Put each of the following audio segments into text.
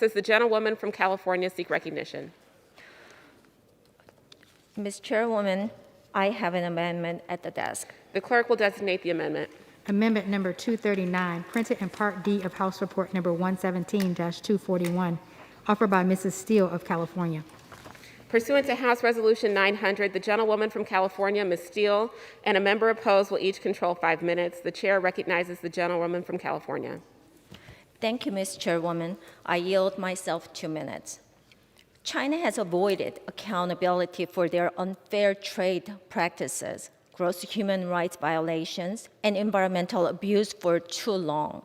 Does the gentlewoman from California seek recognition? Ms. Chairwoman, I have an amendment at the desk. The clerk will designate the amendment. Amendment number 239, printed in Part D of House Report number 117-241, offered by Mrs. Steele of California. Pursuant to House Resolution 900, the gentlewoman from California, Ms. Steele, and a member opposed will each control 5 minutes. The chair recognizes the gentlewoman from California. Thank you, Ms. Chairwoman. I yield myself 2 minutes. China has avoided accountability for their unfair trade practices, gross human rights violations, and environmental abuse for too long.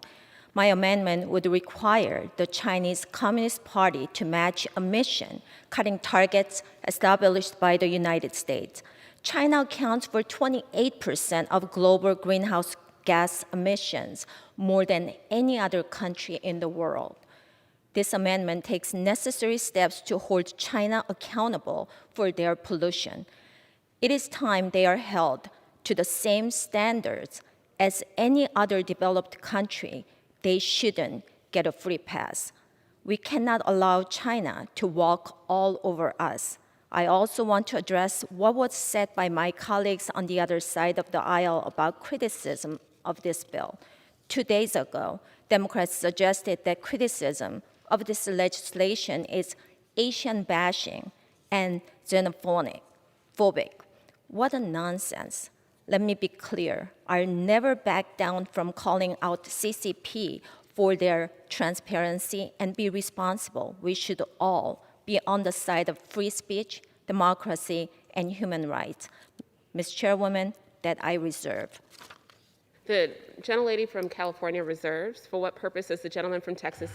My amendment would require the Chinese Communist Party to match a mission, cutting targets established by the United States. China accounts for 28% of global greenhouse gas emissions, more than any other country in the world. This amendment takes necessary steps to hold China accountable for their pollution. It is time they are held to the same standards as any other developed country. They shouldn't get a free pass. We cannot allow China to walk all over us. I also want to address what was said by my colleagues on the other side of the aisle about criticism of this bill. 2 days ago, Democrats suggested that criticism of this legislation is Asian bashing and xenophobic. What a nonsense. Let me be clear. I'll never back down from calling out CCP for their transparency and be responsible. We should all be on the side of free speech, democracy, and human rights. Ms. Chairwoman, that I reserve. The gentlelady from California reserves. For what purpose does the gentleman from Texas